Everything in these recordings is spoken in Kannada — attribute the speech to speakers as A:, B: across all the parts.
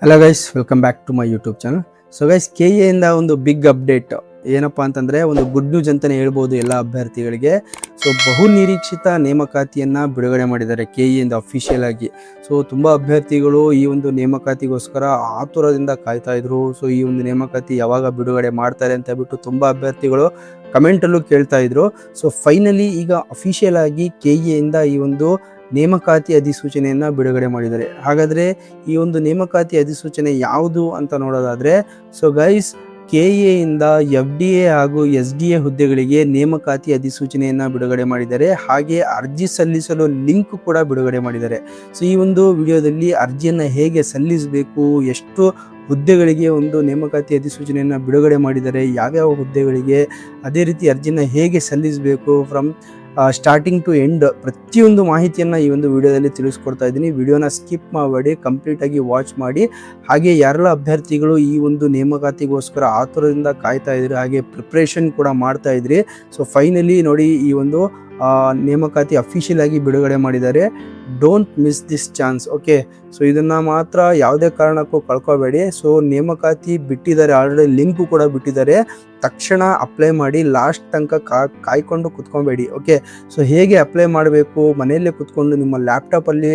A: Hello guys, welcome back to my YouTube channel. So guys, KA ಇಂದ ಒಂದು ಬಿಗ್ ಅಪ್ಡೇಟ್ ಏನಪ್ಪಾ ಅಂತಂದರೆ ಒಂದು ಗುಡ್ ನ್ಯೂಸ್ ಅಂತಲೇ ಹೇಳ್ಬೋದು ಎಲ್ಲ ಅಭ್ಯರ್ಥಿಗಳಿಗೆ. ಸೊ ಬಹು ನಿರೀಕ್ಷಿತ ನೇಮಕಾತಿಯನ್ನು ಬಿಡುಗಡೆ ಮಾಡಿದ್ದಾರೆ KA ಇಂದ ಅಫಿಷಿಯಲ್ ಆಗಿ. ಸೊ ತುಂಬ ಅಭ್ಯರ್ಥಿಗಳು ಈ ಒಂದು ನೇಮಕಾತಿಗೋಸ್ಕರ ಆತುರದಿಂದ ಕಾಯ್ತಾ ಇದ್ರು. ಸೊ ಈ ಒಂದು ನೇಮಕಾತಿ ಯಾವಾಗ ಬಿಡುಗಡೆ ಮಾಡ್ತಾರೆ ಅಂತ ಹೇಳ್ಬಿಟ್ಟು ತುಂಬ ಅಭ್ಯರ್ಥಿಗಳು ಕಮೆಂಟಲ್ಲೂ ಕೇಳ್ತಾ ಇದ್ರು. ಸೊ ಫೈನಲಿ ಈಗ ಅಫಿಷಿಯಲ್ ಆಗಿ KA ಇಂದ ಈ ಒಂದು ನೇಮಕಾತಿ ಅಧಿಸೂಚನೆಯನ್ನು ಬಿಡುಗಡೆ ಮಾಡಿದ್ದಾರೆ. ಹಾಗಾದರೆ ಈ ಒಂದು ನೇಮಕಾತಿ ಅಧಿಸೂಚನೆ ಯಾವುದು ಅಂತ ನೋಡೋದಾದರೆ, ಸೊ ಗೈಸ್, KA ಇಂದ FDA ಹಾಗೂ SDA ಹುದ್ದೆಗಳಿಗೆ ನೇಮಕಾತಿ ಅಧಿಸೂಚನೆಯನ್ನು ಬಿಡುಗಡೆ ಮಾಡಿದ್ದಾರೆ. ಹಾಗೆ ಅರ್ಜಿ ಸಲ್ಲಿಸಲು ಲಿಂಕ್ ಕೂಡ ಬಿಡುಗಡೆ ಮಾಡಿದ್ದಾರೆ. ಸೊ ಈ ಒಂದು ವಿಡಿಯೋದಲ್ಲಿ ಅರ್ಜಿಯನ್ನು ಹೇಗೆ ಸಲ್ಲಿಸಬೇಕು, ಎಷ್ಟು ಹುದ್ದೆಗಳಿಗೆ ಒಂದು ನೇಮಕಾತಿ ಅಧಿಸೂಚನೆಯನ್ನು ಬಿಡುಗಡೆ ಮಾಡಿದ್ದಾರೆ, ಯಾವ್ಯಾವ ಹುದ್ದೆಗಳಿಗೆ, ಅದೇ ರೀತಿ ಅರ್ಜಿನ ಹೇಗೆ ಸಲ್ಲಿಸಬೇಕು ಫ್ರಮ್ ಸ್ಟಾರ್ಟಿಂಗ್ ಟು ಎಂಡ್ ಪ್ರತಿಯೊಂದು ಮಾಹಿತಿಯನ್ನು ಈ ಒಂದು ವಿಡಿಯೋದಲ್ಲಿ ತಿಳಿಸ್ಕೊಡ್ತಾ ಇದ್ದೀನಿ. ವಿಡಿಯೋನ ಸ್ಕಿಪ್ ಮಾಡಬೇಡಿ, ಕಂಪ್ಲೀಟಾಗಿ ವಾಚ್ ಮಾಡಿ. ಹಾಗೆ ಯಾರೆಲ್ಲ ಅಭ್ಯರ್ಥಿಗಳು ಈ ಒಂದು ನೇಮಕಾತಿಗೋಸ್ಕರ ಆತುರದಿಂದ ಕಾಯ್ತಾ ಇದ್ರಿ, ಹಾಗೆ ಪ್ರಿಪ್ರೇಷನ್ ಕೂಡ ಮಾಡ್ತಾ ಇದ್ರಿ, ಸೊ ಫೈನಲಿ ನೋಡಿ ಈ ಒಂದು ನೇಮಕಾತಿ ಅಫಿಷಿಯಲ್ ಆಗಿ ಬಿಡುಗಡೆ ಮಾಡಿದ್ದಾರೆ. Don't miss this chance. Okay, so ಇದನ್ನು ಮಾತ್ರ ಯಾವುದೇ ಕಾರಣಕ್ಕೂ ಕಳ್ಕೊಬೇಡಿ. ಸೊ ನೇಮಕಾತಿ ಬಿಟ್ಟಿದ್ದಾರೆ, ಆಲ್ರೆಡಿ ಲಿಂಕು ಕೂಡ ಬಿಟ್ಟಿದ್ದಾರೆ. ತಕ್ಷಣ ಅಪ್ಲೈ ಮಾಡಿ, ಲಾಸ್ಟ್ ತನಕ ಕಾಯ್ಕೊಂಡು ಕುತ್ಕೊಬೇಡಿ. ಓಕೆ, ಸೊ ಹೇಗೆ ಅಪ್ಲೈ ಮಾಡಬೇಕು, ಮನೆಯಲ್ಲೇ ಕುತ್ಕೊಂಡು ನಿಮ್ಮ ಲ್ಯಾಪ್ಟಾಪಲ್ಲಿ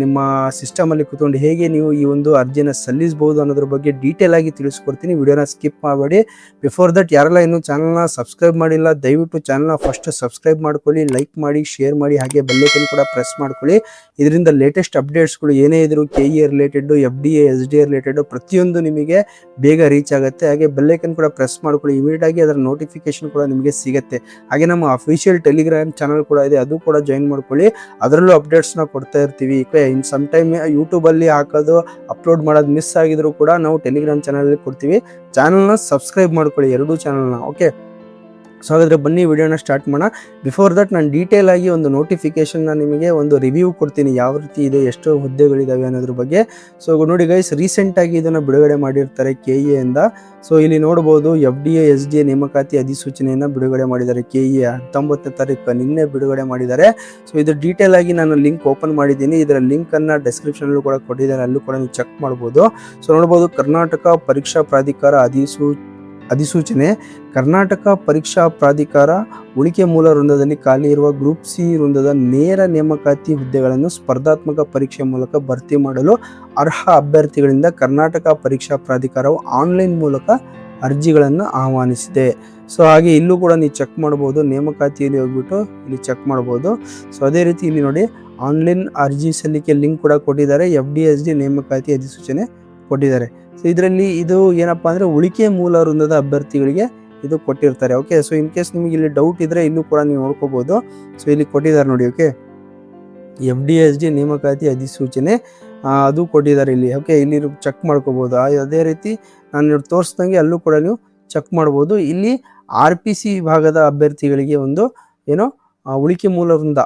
A: ನಿಮ್ಮ ಸಿಸ್ಟಮಲ್ಲಿ ಕುತ್ಕೊಂಡು ಹೇಗೆ ನೀವು ಈ ಒಂದು ಅರ್ಜಿನ ಸಲ್ಲಿಸ್ಬೋದು ಅನ್ನೋದ್ರ ಬಗ್ಗೆ ಡೀಟೇಲ್ ಆಗಿ ತಿಳಿಸ್ಕೊಡ್ತೀನಿ. ವಿಡಿಯೋನ ಸ್ಕಿಪ್ ಮಾಡಬೇಡಿ. ಬಿಫೋರ್ ದಟ್ ಯಾರೆಲ್ಲ ಇನ್ನೂ ಚಾನಲ್ನ ಸಬ್ಸ್ಕ್ರೈಬ್ ಮಾಡಿಲ್ಲ, ದಯವಿಟ್ಟು ಚಾನಲ್ನ ಫಸ್ಟ್ ಸಬ್ಸ್ಕ್ರೈಬ್ ಮಾಡ್ಕೊಳ್ಳಿ, ಲೈಕ್ ಮಾಡಿ, ಶೇರ್ ಮಾಡಿ, ಹಾಗೆ ಬೆಲ್ ಐಕಾನ್ ಕೂಡ ಪ್ರೆಸ್ ಮಾಡ್ಕೊಳ್ಳಿ. ಇದರಿಂದ ಲೇಟೆಸ್ಟ್ ಅಪ್ಡೇಟ್ಸ್ಗಳು ಏನೇ ಇದ್ರು KA related, FDA, SDA related ಪ್ರತಿಯೊಂದು ನಿಮಗೆ ಬೇಗ ರೀಚ್ ಆಗುತ್ತೆ. ಹಾಗೆ ಬೆಲ್ ಐಕಾನ್ ಕೂಡ ಪ್ರೆಸ್ ಮಾಡ್ಕೊಳ್ಳಿ, ಇಮಿಡಿಯೇಟ್ ಆಗಿ ಅದರ ನೋಟಿಫಿಕೇಶನ್ ಕೂಡ ನಿಮಗೆ ಸಿಗುತ್ತೆ. ಹಾಗೆ ನಮ್ಮ ಅಫಿಷಿಯಲ್ ಟೆಲಿಗ್ರಾಮ್ ಚಾನಲ್ ಕೂಡ ಇದೆ, ಅದು ಕೂಡ ಜಾಯಿನ್ ಮಾಡ್ಕೊಳ್ಳಿ. ಅದರಲ್ಲೂ ಅಪ್ಡೇಟ್ಸ್ನ ಕೊಡ್ತಾ ಇರ್ತೀವಿ. ಇನ್ ಸಮ್ ಟೈಮ್ ಯೂಟ್ಯೂಬಲ್ಲಿ ಹಾಕೋದು ಅಪ್ಲೋಡ್ ಮಾಡೋದು ಮಿಸ್ ಆಗಿದ್ರು ಕೂಡ ನಾವು ಟೆಲಿಗ್ರಾಮ್ ಚಾನಲಲ್ಲಿ ಕೊಡ್ತೀವಿ. ಚಾನಲ್ನ ಸಬ್ಸ್ಕ್ರೈಬ್ ಮಾಡ್ಕೊಳ್ಳಿ, ಎರಡೂ ಚಾನಲ್ನ. ಓಕೆ, ಸೊ ಹಾಗಾದರೆ ಬನ್ನಿ ವಿಡಿಯೋನ ಸ್ಟಾರ್ಟ್ ಮಾಡೋಣ. ಬಿಫೋರ್ ದಟ್ ನಾನು ಡೀಟೇಲ್ ಆಗಿ ಒಂದು ನೋಟಿಫಿಕೇಶನ್ನ ನಿಮಗೆ ಒಂದು ರಿವ್ಯೂ ಕೊಡ್ತೀನಿ, ಯಾವ ರೀತಿ ಇದೆ, ಎಷ್ಟು ಹುದ್ದೆಗಳಿದ್ದಾವೆ ಅನ್ನೋದ್ರ ಬಗ್ಗೆ. ಸೊ ನೋಡಿ ಗೈಸ್, ರೀಸೆಂಟಾಗಿ ಇದನ್ನು ಬಿಡುಗಡೆ ಮಾಡಿರ್ತಾರೆ KA ಇಂದ. ಸೊ ಇಲ್ಲಿ ನೋಡ್ಬೋದು FDA, SDA ನೇಮಕಾತಿ ಅಧಿಸೂಚನೆಯನ್ನು ಬಿಡುಗಡೆ ಮಾಡಿದ್ದಾರೆ. KA 19ನೇ ತಾರೀಕು ನಿನ್ನೆ ಬಿಡುಗಡೆ ಮಾಡಿದ್ದಾರೆ. ಸೊ ಇದು ಡೀಟೇಲ್ ಆಗಿ ನಾನು ಲಿಂಕ್ ಓಪನ್ ಮಾಡಿದ್ದೀನಿ. ಇದರ ಲಿಂಕನ್ನು ಡಿಸ್ಕ್ರಿಪ್ಷನಲ್ಲೂ ಕೂಡ ಕೊಟ್ಟಿದ್ದಾರೆ, ಅಲ್ಲೂ ಕೂಡ ನೀವು ಚೆಕ್ ಮಾಡ್ಬೋದು. ಸೊ ನೋಡ್ಬೋದು, ಕರ್ನಾಟಕ ಪರೀಕ್ಷಾ ಪ್ರಾಧಿಕಾರ ಅಧಿಸೂಚನೆ. ಕರ್ನಾಟಕ ಪರೀಕ್ಷಾ ಪ್ರಾಧಿಕಾರ ಉಳಿಕೆ ಮೂಲ ವೃಂದದಲ್ಲಿ ಖಾಲಿ ಇರುವ ಗ್ರೂಪ್ C ವೃಂದದ ನೇರ ನೇಮಕಾತಿ ಹುದ್ದೆಗಳನ್ನು ಸ್ಪರ್ಧಾತ್ಮಕ ಪರೀಕ್ಷೆ ಮೂಲಕ ಭರ್ತಿ ಮಾಡಲು ಅರ್ಹ ಅಭ್ಯರ್ಥಿಗಳಿಂದ ಕರ್ನಾಟಕ ಪರೀಕ್ಷಾ ಪ್ರಾಧಿಕಾರವು ಆನ್ಲೈನ್ ಮೂಲಕ ಅರ್ಜಿಗಳನ್ನು ಆಹ್ವಾನಿಸಿದೆ. ಸೊ ಹಾಗೆ ಇಲ್ಲೂ ಕೂಡ ನೀವು ಚೆಕ್ ಮಾಡ್ಬೋದು, ನೇಮಕಾತಿಯಲ್ಲಿ ಹೋಗ್ಬಿಟ್ಟು ಇಲ್ಲಿ ಚೆಕ್ ಮಾಡ್ಬೋದು. ಸೊ ಅದೇ ರೀತಿ ಇಲ್ಲಿ ನೋಡಿ, ಆನ್ಲೈನ್ ಅರ್ಜಿ ಸಲ್ಲಿಕೆ ಲಿಂಕ್ ಕೂಡ ಕೊಟ್ಟಿದ್ದಾರೆ. FDA, SDA ನೇಮಕಾತಿ ಅಧಿಸೂಚನೆ ಕೊಟ್ಟಿದ್ದಾರೆ. ಸೊ ಇದರಲ್ಲಿ ಇದು ಏನಪ್ಪ ಅಂದರೆ ಉಳಿಕೆ ಮೂಲ ವೃಂದದ ಅಭ್ಯರ್ಥಿಗಳಿಗೆ ಇದು ಕೊಟ್ಟಿರ್ತಾರೆ. ಓಕೆ, ಸೊ ಇನ್ ಕೇಸ್ ನಿಮಗೆ ಇಲ್ಲಿ ಡೌಟ್ ಇದ್ದರೆ ಇಲ್ಲೂ ಕೂಡ ನೀವು ನೋಡ್ಕೋಬೋದು. ಸೊ ಇಲ್ಲಿ ಕೊಟ್ಟಿದ್ದಾರೆ ನೋಡಿ. ಓಕೆ, FDA, SDA ನೇಮಕಾತಿ ಅಧಿಸೂಚನೆ ಅದು ಕೊಟ್ಟಿದ್ದಾರೆ ಇಲ್ಲಿ. ಓಕೆ, ಇಲ್ಲಿ ಚೆಕ್ ಮಾಡ್ಕೋಬೋದು. ಅದೇ ರೀತಿ ನಾನು ತೋರಿಸ್ದಂಗೆ ಅಲ್ಲೂ ಕೂಡ ನೀವು ಚೆಕ್ ಮಾಡ್ಬೋದು. ಇಲ್ಲಿ RPC ವಿಭಾಗದ ಅಭ್ಯರ್ಥಿಗಳಿಗೆ ಒಂದು ಉಳಿಕೆ ಮೂಲ ವೃಂದ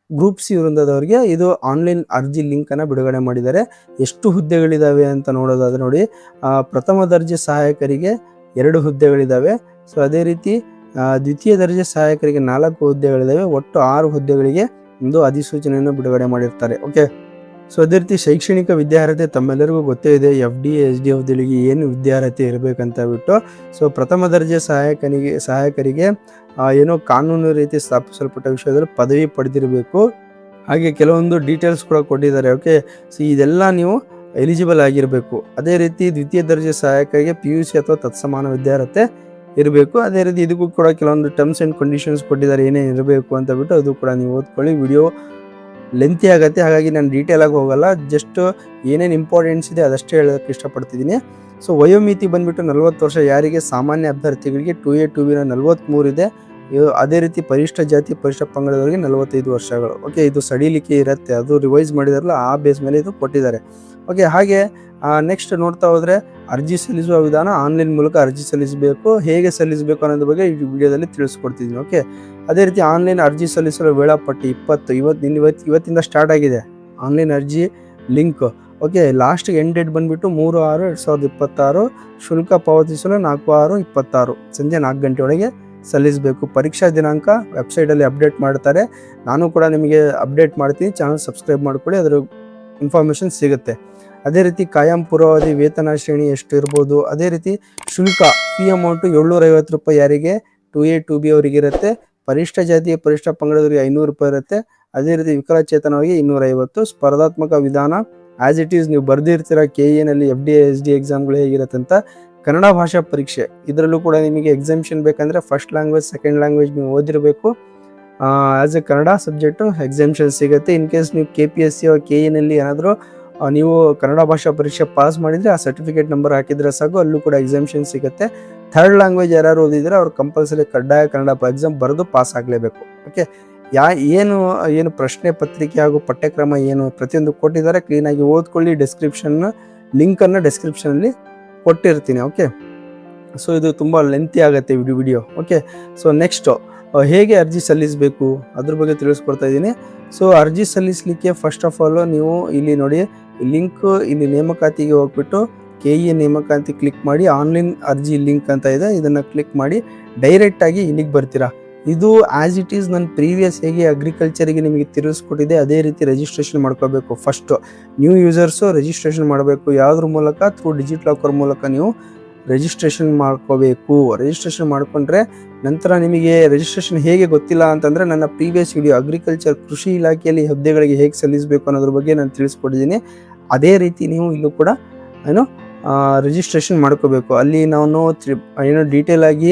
A: ಗ್ರೂಪ್ C ವೃಂದದವರಿಗೆ ಇದು ಆನ್ಲೈನ್ ಅರ್ಜಿ ಲಿಂಕನ್ನು ಬಿಡುಗಡೆ ಮಾಡಿದ್ದಾರೆ. ಎಷ್ಟು ಹುದ್ದೆಗಳಿದ್ದಾವೆ ಅಂತ ನೋಡೋದಾದ್ರೆ ನೋಡಿ, ಪ್ರಥಮ ದರ್ಜೆ ಸಹಾಯಕರಿಗೆ 2 ಹುದ್ದೆಗಳಿದ್ದಾವೆ. ಸೊ ಅದೇ ರೀತಿ ದ್ವಿತೀಯ ದರ್ಜೆ ಸಹಾಯಕರಿಗೆ 4 ಹುದ್ದೆಗಳಿದ್ದಾವೆ. ಒಟ್ಟು 6 ಹುದ್ದೆಗಳಿಗೆ ಒಂದು ಅಧಿಸೂಚನೆಯನ್ನು ಬಿಡುಗಡೆ ಮಾಡಿರ್ತಾರೆ. ಓಕೆ, ಸೊ ಅದೇ ರೀತಿ ಶೈಕ್ಷಣಿಕ ವಿದ್ಯಾರ್ಹತೆ ತಮ್ಮೆಲ್ಲರಿಗೂ ಗೊತ್ತೇ ಇದೆ. FDA, SDA ಹುದ್ದೆಗಳಿಗೆ ಏನು ವಿದ್ಯಾರ್ಹತೆ ಇರಬೇಕಂತ ಬಿಟ್ಟು. ಸೊ ಪ್ರಥಮ ದರ್ಜೆ ಸಹಾಯಕರಿಗೆ ಕಾನೂನು ರೀತಿ ಸ್ಥಾಪಿಸಲ್ಪಟ್ಟ ವಿಷಯದಲ್ಲಿ ಪದವಿ ಪಡೆದಿರಬೇಕು. ಹಾಗೆ ಕೆಲವೊಂದು ಡೀಟೇಲ್ಸ್ ಕೂಡ ಕೊಟ್ಟಿದ್ದಾರೆ. ಓಕೆ, ಸೊ ಇದೆಲ್ಲ ನೀವು ಎಲಿಜಿಬಲ್ ಆಗಿರಬೇಕು. ಅದೇ ರೀತಿ ದ್ವಿತೀಯ ದರ್ಜೆ ಸಹಾಯಕರಿಗೆ PUC ಅಥವಾ ತತ್ಸಮಾನ ವಿದ್ಯಾರ್ಹತೆ ಇರಬೇಕು. ಅದೇ ರೀತಿ ಇದಕ್ಕೂ ಕೂಡ ಕೆಲವೊಂದು ಟರ್ಮ್ಸ್ ಆ್ಯಂಡ್ ಕಂಡೀಷನ್ಸ್ ಕೊಟ್ಟಿದ್ದಾರೆ, ಏನೇನು ಇರಬೇಕು ಅಂತ ಬಿಟ್ಟು. ಅದು ಕೂಡ ನೀವು ಓದ್ಕೊಳ್ಳಿ. ವಿಡಿಯೋ ಲೆಂತಿ ಆಗುತ್ತೆ, ಹಾಗಾಗಿ ನಾನು ಡೀಟೇಲ್ ಆಗಿ ಹೋಗಲ್ಲ. ಜಸ್ಟ್ ಏನೇನು ಇಂಪಾರ್ಟೆನ್ಸ್ ಇದೆ ಅದಷ್ಟೇ ಹೇಳೋಕ್ಕೆ ಇಷ್ಟಪಡ್ತಿದ್ದೀನಿ. ಸೊ ವಯೋಮಿತಿ ಬಂದುಬಿಟ್ಟು 40 ವರ್ಷ ಯಾರಿಗೆ, ಸಾಮಾನ್ಯ ಅಭ್ಯರ್ಥಿಗಳಿಗೆ 2A 2B 43 ಇದೆ. ಅದೇ ರೀತಿ ಪರಿಶಿಷ್ಟ ಜಾತಿ ಪರಿಶಿಷ್ಟ ಪಂಗಡದವರಿಗೆ 45 ವರ್ಷಗಳು. ಓಕೆ, ಇದು ಸಡಿಲಿಕೆ ಇರುತ್ತೆ, ಅದು ರಿವೈಸ್ ಮಾಡಿದಾರಲ್ಲ, ಆ ಬೇಸ್ ಮೇಲೆ ಇದು ಕೊಟ್ಟಿದ್ದಾರೆ. ಓಕೆ, ಹಾಗೆ ನೆಕ್ಸ್ಟ್ ನೋಡ್ತಾ ಹೋದರೆ ಅರ್ಜಿ ಸಲ್ಲಿಸುವ ವಿಧಾನ. ಆನ್ಲೈನ್ ಮೂಲಕ ಅರ್ಜಿ ಸಲ್ಲಿಸಬೇಕು, ಹೇಗೆ ಸಲ್ಲಿಸಬೇಕು ಅನ್ನೋದ್ರ ಬಗ್ಗೆ ಈ ವಿಡಿಯೋದಲ್ಲಿ ತಿಳಿಸ್ಕೊಡ್ತಿದ್ದೀನಿ. ಓಕೆ, ಅದೇ ರೀತಿ ಆನ್ಲೈನ್ ಅರ್ಜಿ ಸಲ್ಲಿಸಲು ವೇಳಾಪಟ್ಟಿ ಇವತ್ತಿಂದ ಸ್ಟಾರ್ಟ್ ಆಗಿದೆ ಆನ್ಲೈನ್ ಅರ್ಜಿ link. Okay, last end date ಬಂದುಬಿಟ್ಟು 3/6/2026. ಶುಲ್ಕ ಪಾವತಿಸಲು 4/6/26 ಸಂಜೆ 4 ಗಂಟೆ ಒಳಗೆ ಸಲ್ಲಿಸಬೇಕು. ಪರೀಕ್ಷಾ ದಿನಾಂಕ ವೆಬ್ಸೈಟಲ್ಲಿ ಅಪ್ಡೇಟ್ ಮಾಡ್ತಾರೆ. ನಾನು ಕೂಡ ನಿಮಗೆ ಅಪ್ಡೇಟ್ ಮಾಡ್ತೀನಿ, ಚಾನಲ್ ಸಬ್ಸ್ಕ್ರೈಬ್ ಮಾಡ್ಕೊಳ್ಳಿ, ಅದರ ಇನ್ಫಾರ್ಮೇಷನ್ ಸಿಗುತ್ತೆ. ಅದೇ ರೀತಿ ಕಾಯಂ ಪೂರ್ವಾವಧಿ ವೇತನ ಶ್ರೇಣಿ ಎಷ್ಟು ಇರ್ಬೋದು, ಅದೇ ರೀತಿ ಶುಲ್ಕ ಫೀ ಅಮೌಂಟು 750 ರೂಪಾಯಿ ಯಾರಿಗೆ 2A 2B ಅವರಿಗೆ ಇರುತ್ತೆ, ಪರಿಷ್ಠ ಜಾತಿಯ ಪರಿಷ್ಠ ಪಂಗಡದವರಿಗೆ 500 ರೂಪಾಯಿ ಇರುತ್ತೆ, ಅದೇ ರೀತಿ ವಿಕಲಚೇತನವಾಗಿ 250. ಸ್ಪರ್ಧಾತ್ಮಕ ವಿಧಾನ ಆಸ್ ಇಟ್ ಈಸ್ ನೀವು ಬರ್ದಿರ್ತೀರ KA ನಲ್ಲಿ FDA SD ಎಕ್ಸಾಮ್ಗಳು ಹೇಗಿರುತ್ತೆ ಅಂತ. ಕನ್ನಡ ಭಾಷಾ ಪರೀಕ್ಷೆ ಇದರಲ್ಲೂ ಕೂಡ ನಿಮಗೆ ಎಕ್ಸಾಮಿಷನ್ ಬೇಕಂದ್ರೆ ಫಸ್ಟ್ ಲ್ಯಾಂಗ್ವೇಜ್ ಸೆಕೆಂಡ್ ಲ್ಯಾಂಗ್ವೇಜ್ ನೀವು ಓದಿರಬೇಕು. As a Kannada subject examination ಸಿಗುತ್ತೆ. ಇನ್ ಕೇಸ್ ನೀವು KPSC KA ನಲ್ಲಿ ಏನಾದರೂ ನೀವು ಕನ್ನಡ ಭಾಷಾ ಪರೀಕ್ಷೆ ಪಾಸ್ ಮಾಡಿದರೆ ಆ ಸರ್ಟಿಫಿಕೇಟ್ ನಂಬರ್ ಹಾಕಿದ್ರೆ ಸಾಕು, ಅಲ್ಲೂ ಕೂಡ ಎಕ್ಸಾಮಿಷನ್ ಸಿಗುತ್ತೆ. ಥರ್ಡ್ ಲ್ಯಾಂಗ್ವೇಜ್ ಯಾರು ಓದಿದ್ರೆ ಅವ್ರು ಕಂಪಲ್ಸರಿ ಕಡ್ಡಾಯ ಕನ್ನಡ ಎಕ್ಸಾಮ್ ಬರೆದು ಪಾಸ್ ಆಗಲೇಬೇಕು. ಓಕೆ, ಏನು ಪ್ರಶ್ನೆ ಪತ್ರಿಕೆ ಹಾಗೂ ಪಠ್ಯಕ್ರಮ ಏನು ಪ್ರತಿಯೊಂದು ಕೊಟ್ಟಿದ್ದಾರೆ, ಕ್ಲೀನಾಗಿ ಓದ್ಕೊಳ್ಳಿ. ಲಿಂಕನ್ನು ಡಿಸ್ಕ್ರಿಪ್ಷನಲ್ಲಿ ಕೊಟ್ಟಿರ್ತೀನಿ. ಓಕೆ, ಸೊ ಇದು ತುಂಬ ಲೆಂತಿ ಆಗುತ್ತೆ ವಿಡಿಯೋ. ಓಕೆ, ಸೊ ನೆಕ್ಸ್ಟು ಹೇಗೆ ಅರ್ಜಿ ಸಲ್ಲಿಸಬೇಕು ಅದ್ರ ಬಗ್ಗೆ ತಿಳಿಸ್ಕೊಡ್ತಾ ಇದ್ದೀನಿ. ಸೊ ಅರ್ಜಿ ಸಲ್ಲಿಸಲಿಕ್ಕೆ ಫಸ್ಟ್ ಆಫ್ ಆಲ್ ನೀವು ಇಲ್ಲಿ ನೋಡಿ ಲಿಂಕ್, ಇಲ್ಲಿ ನೇಮಕಾತಿಗೆ ಹೋಗ್ಬಿಟ್ಟು KE ನೇಮಕಾತಿ ಕ್ಲಿಕ್ ಮಾಡಿ ಆನ್ಲೈನ್ ಅರ್ಜಿ ಲಿಂಕ್ ಅಂತ ಇದೆ, ಇದನ್ನು ಕ್ಲಿಕ್ ಮಾಡಿ ಡೈರೆಕ್ಟಾಗಿ ಇಲ್ಲಿಗೆ ಬರ್ತೀರಾ. ಇದು ಆ್ಯಸ್ ಇಟ್ ಈಸ್ ನನ್ನ ಪ್ರೀವಿಯಸ್ ಹೇಗೆ ಅಗ್ರಿಕಲ್ಚರಿಗೆ ನಿಮಗೆ ತಿಳಿಸ್ಕೊಟ್ಟಿದೆ ಅದೇ ರೀತಿ ರಿಜಿಸ್ಟ್ರೇಷನ್ ಮಾಡ್ಕೋಬೇಕು. ಫಸ್ಟು ನ್ಯೂ ಯೂಸರ್ಸು ರಿಜಿಸ್ಟ್ರೇಷನ್ ಮಾಡಬೇಕು. ಯಾವುದ್ರ ಮೂಲಕ? ಥ್ರೂ ಡಿಜಿಲಾಕರ್ ಮೂಲಕ ನೀವು ರಿಜಿಸ್ಟ್ರೇಷನ್ ಮಾಡ್ಕೋಬೇಕು. ರಿಜಿಸ್ಟ್ರೇಷನ್ ಮಾಡಿಕೊಂಡ್ರೆ ನಂತರ ನಿಮಗೆ ರಿಜಿಸ್ಟ್ರೇಷನ್ ಹೇಗೆ ಗೊತ್ತಿಲ್ಲ ಅಂತಂದರೆ ನನ್ನ ಪ್ರೀವಿಯಸ್ ವಿಡಿಯೋ ಅಗ್ರಿಕಲ್ಚರ್ ಕೃಷಿ ಇಲಾಖೆಯಲ್ಲಿ ಹುದ್ದೆಗಳಿಗೆ ಹೇಗೆ ಸಲ್ಲಿಸಬೇಕು ಅನ್ನೋದ್ರ ಬಗ್ಗೆ ನಾನು ತಿಳಿಸ್ಕೊಟ್ಟಿದ್ದೀನಿ. ಅದೇ ರೀತಿ ನೀವು ಇಲ್ಲೂ ಕೂಡ ರಿಜಿಸ್ಟ್ರೇಷನ್ ಮಾಡ್ಕೋಬೇಕು. ಅಲ್ಲಿ ನಾನು ಡೀಟೇಲ್ ಆಗಿ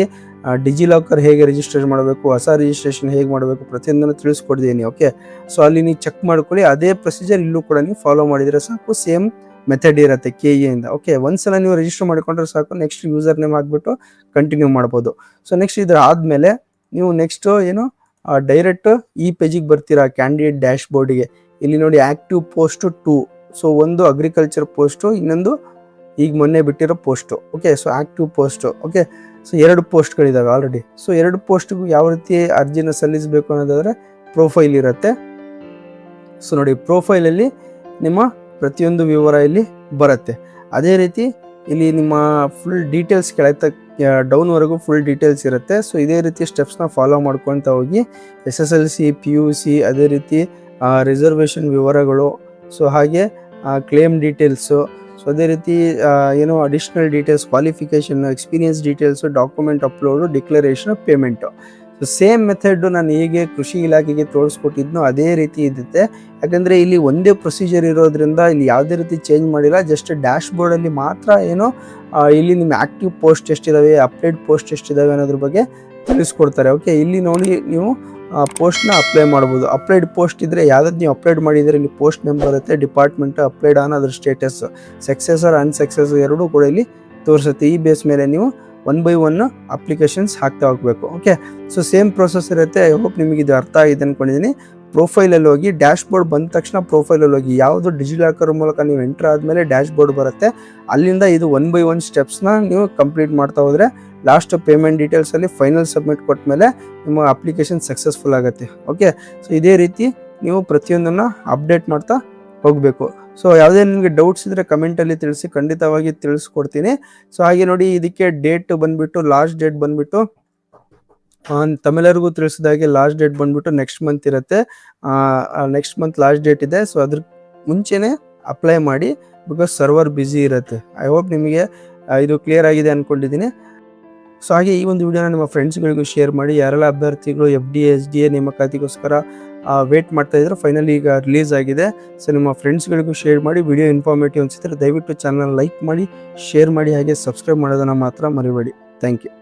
A: ಡಿಜಿಲಾಕರ್ ಹೇಗೆ ರಿಜಿಸ್ಟ್ರೇಷನ್ ಮಾಡಬೇಕು, ಹೊಸ ರಿಜಿಸ್ಟ್ರೇಷನ್ ಹೇಗೆ ಮಾಡಬೇಕು ಪ್ರತಿಯೊಂದನ್ನು ತಿಳಿಸ್ಕೊಡ್ತೀನಿ. ಓಕೆ, ಸೊ ಅಲ್ಲಿ ನೀವು ಚೆಕ್ ಮಾಡ್ಕೊಳ್ಳಿ. ಅದೇ ಪ್ರೊಸೀಜರ್ ಇಲ್ಲೂ ಕೂಡ ನೀವು ಫಾಲೋ ಮಾಡಿದರೆ ಸಾಕು, ಸೇಮ್ ಮೆಥಡ್ ಇರುತ್ತೆ KE ಇಂದ. ಓಕೆ, ಒಂದ್ಸಲ ನೀವು ರಿಜಿಸ್ಟರ್ ಮಾಡಿಕೊಂಡ್ರೆ ಸಾಕು, ನೆಕ್ಸ್ಟ್ ಯೂಸರ್ ನೇಮ್ ಆಗಿಬಿಟ್ಟು ಕಂಟಿನ್ಯೂ ಮಾಡ್ಬೋದು. ಸೊ ನೆಕ್ಸ್ಟ್ ಇದರ ಆದಮೇಲೆ ನೀವು ನೆಕ್ಸ್ಟು ಡೈರೆಕ್ಟ್ ಈ ಪೇಜಿಗೆ ಬರ್ತೀರಾ, ಕ್ಯಾಂಡಿಡೇಟ್ ಡ್ಯಾಶ್ ಬೋರ್ಡಿಗೆ. ಇಲ್ಲಿ ನೋಡಿ ಆ್ಯಕ್ಟಿವ್ ಪೋಸ್ಟು 2. ಸೊ ಒಂದು ಅಗ್ರಿಕಲ್ಚರ್ ಪೋಸ್ಟು, ಇನ್ನೊಂದು ಈಗ ಮೊನ್ನೆ ಬಿಟ್ಟಿರೋ post. Okay, so active post. Okay, so 2 ಪೋಸ್ಟ್ಗಳಿದ್ದಾವೆ ಆಲ್ರೆಡಿ. ಸೊ 2 ಪೋಸ್ಟ್ಗೂ ಯಾವ ರೀತಿ ಅರ್ಜಿನ ಸಲ್ಲಿಸಬೇಕು ಅನ್ನೋದಾದರೆ ಪ್ರೊಫೈಲ್ ಇರುತ್ತೆ. ಸೊ ನೋಡಿ ಪ್ರೊಫೈಲಲ್ಲಿ ನಿಮ್ಮ ಪ್ರತಿಯೊಂದು ವಿವರ ಇಲ್ಲಿ ಬರುತ್ತೆ. ಅದೇ ರೀತಿ ಇಲ್ಲಿ ನಿಮ್ಮ ಫುಲ್ ಡೀಟೇಲ್ಸ್ ಕೆಳಗೆ ಡೌನ್ವರೆಗೂ ಫುಲ್ ಡೀಟೇಲ್ಸ್ ಇರುತ್ತೆ. ಸೊ ಇದೇ ರೀತಿ ಸ್ಟೆಪ್ಸ್ನ ಫಾಲೋ ಮಾಡ್ಕೊತ ಹೋಗಿ SSLC PUC ಅದೇ ರೀತಿ ರಿಸರ್ವೇಷನ್ ವಿವರಗಳು, ಸೊ ಹಾಗೆ ಕ್ಲೇಮ್ ಡೀಟೇಲ್ಸು, ಸೊ ಅದೇ ರೀತಿ additional details, qualification, experience details, document upload, declaration, payment. So same method ನಾನು ಹೇಗೆ ಕೃಷಿ ಇಲಾಖೆಗೆ ತೋರಿಸ್ಕೊಟ್ಟಿದ್ನೋ ಅದೇ ರೀತಿ ಇರುತ್ತೆ. ಯಾಕಂದರೆ ಇಲ್ಲಿ ಒಂದೇ ಪ್ರೊಸೀಜರ್ ಇರೋದ್ರಿಂದ ಇಲ್ಲಿ ಯಾವುದೇ ರೀತಿ ಚೇಂಜ್ ಮಾಡಿಲ್ಲ. ಜಸ್ಟ್ ಡ್ಯಾಶ್ ಬೋರ್ಡಲ್ಲಿ ಮಾತ್ರ ಇಲ್ಲಿ ನಿಮ್ಮ ಆ್ಯಕ್ಟಿವ್ ಪೋಸ್ಟ್ ಎಷ್ಟಿದ್ದಾವೆ, ಅಪ್ಲೈಡ್ ಪೋಸ್ಟ್ ಎಷ್ಟಿದ್ದಾವೆ ಅನ್ನೋದ್ರ ಬಗ್ಗೆ ತಿಳಿಸ್ಕೊಡ್ತಾರೆ. ಓಕೆ, ಇಲ್ಲಿ ನೋಡಿ ನೀವು ಪೋಸ್ಟ್ನ ಅಪ್ಲೈ ಮಾಡ್ಬೋದು. ಅಪ್ಲೈಡ್ ಪೋಸ್ಟ್ ಇದ್ದರೆ ಯಾವ್ದು ನೀವು ಅಪ್ಲೈಡ್ ಮಾಡಿದರೆ ಇಲ್ಲಿ ಪೋಸ್ಟ್ ನಂಬರ್ ಇರುತ್ತೆ, ಡಿಪಾರ್ಟ್ಮೆಂಟ್, ಅಪ್ಲೈಡ್ ಆನ್, ಅದ್ರ ಸ್ಟೇಟಸ್, ಸಕ್ಸೆಸರ್ ಅನ್ಸಕ್ಸೆಸ್ ಎರಡೂ ಕೂಡ ಇಲ್ಲಿ ತೋರಿಸುತ್ತೆ. ಈ ಬೇಸ್ ಮೇಲೆ ನೀವು 1 by 1 ಅಪ್ಲಿಕೇಶನ್ಸ್ ಹಾಕ್ತಾ ಹೋಗಬೇಕು. ಓಕೆ, ಸೊ ಸೇಮ್ ಪ್ರೊಸೆಸ್ ಇರುತ್ತೆ. ಐ ಹೋಪ್ ನಿಮಗೆ ಇದು ಅರ್ಥ ಆಗಿದೆ ಅಂದ್ಕೊಂಡಿದ್ದೀನಿ. ಪ್ರೊಫೈಲಲ್ಲಿ ಹೋಗಿ ಡ್ಯಾಶ್ ಬೋರ್ಡ್ ಬಂದ ತಕ್ಷಣ ಪ್ರೊಫೈಲಲ್ಲಿ ಹೋಗಿ ಯಾವುದು ಡಿಜಿಲಾಕರ್ ಮೂಲಕ ನೀವು ಎಂಟ್ರ್ ಆದಮೇಲೆ ಡ್ಯಾಶ್ ಬೋರ್ಡ್ ಬರುತ್ತೆ. ಅಲ್ಲಿಂದ ಇದು 1 by 1 ಸ್ಟೆಪ್ಸ್ನ ನೀವು ಕಂಪ್ಲೀಟ್ ಮಾಡ್ತಾ ಹೋದರೆ ಲಾಸ್ಟ್ ಪೇಮೆಂಟ್ ಡೀಟೇಲ್ಸಲ್ಲಿ ಫೈನಲ್ ಸಬ್ಮಿಟ್ ಕೊಟ್ಟ ಮೇಲೆ ನಿಮ್ಮ ಅಪ್ಲಿಕೇಶನ್ ಸಕ್ಸಸ್ಫುಲ್ ಆಗುತ್ತೆ. ಓಕೆ, ಸೊ ಇದೇ ರೀತಿ ನೀವು ಪ್ರತಿಯೊಂದನ್ನು ಅಪ್ಡೇಟ್ ಮಾಡ್ತಾ ಹೋಗಬೇಕು. ಸೊ ಯಾವುದೇ ನಿಮಗೆ ಡೌಟ್ಸ್ ಇದ್ದರೆ ಕಮೆಂಟಲ್ಲಿ ತಿಳಿಸಿ, ಖಂಡಿತವಾಗಿ ತಿಳಿಸ್ಕೊಡ್ತೀನಿ. ಸೊ ಹಾಗೆ ನೋಡಿ ಇದಕ್ಕೆ ಡೇಟ್ ಬಂದುಬಿಟ್ಟು ಲಾಸ್ಟ್ ಡೇಟ್ ಬಂದುಬಿಟ್ಟು ತಮ್ಮೆಲ್ಲರಿಗೂ ತಿಳಿಸಿದಾಗೆ ಲಾಸ್ಟ್ ಡೇಟ್ ಬಂದುಬಿಟ್ಟು ನೆಕ್ಸ್ಟ್ ಮಂತ್ ಇರುತ್ತೆ. ನೆಕ್ಸ್ಟ್ ಮಂತ್ ಲಾಸ್ಟ್ ಡೇಟ್ ಇದೆ. ಸೊ ಅದ್ರ ಮುಂಚೆನೇ ಅಪ್ಲೈ ಮಾಡಿ, ಬಿಕಾಸ್ ಸರ್ವರ್ ಬ್ಯುಸಿ ಇರುತ್ತೆ. ಐ ಹೋಪ್ ನಿಮಗೆ ಇದು ಕ್ಲಿಯರ್ ಆಗಿದೆ ಅಂದ್ಕೊಂಡಿದ್ದೀನಿ. ಸೊ ಹಾಗೆ ಈ ಒಂದು ವಿಡಿಯೋನ ನಿಮ್ಮ ಫ್ರೆಂಡ್ಸ್ಗಳಿಗೂ ಶೇರ್ ಮಾಡಿ. ಯಾರೆಲ್ಲ ಅಭ್ಯರ್ಥಿಗಳು FDA SDA ನೇಮಕಾತಿಗೋಸ್ಕರ ವೇಟ್ ಮಾಡ್ತಾ ಇದ್ರು, ಫೈನಲಿ ಈಗ ರಿಲೀಸ್ ಆಗಿದೆ. ಸೊ ನಿಮ್ಮ ಫ್ರೆಂಡ್ಸ್ಗಳಿಗೂ ಶೇರ್ ಮಾಡಿ. ವಿಡಿಯೋ ಇನ್ಫಾರ್ಮೇಟಿವ್ ಅನಿಸಿದ್ರೆ ದಯವಿಟ್ಟು ಚಾನಲ್ ಲೈಕ್ ಮಾಡಿ, ಶೇರ್ ಮಾಡಿ, ಹಾಗೆ ಸಬ್ಸ್ಕ್ರೈಬ್ ಮಾಡೋದನ್ನು ಮಾತ್ರ ಮರಿಬೇಡಿ. Thank you.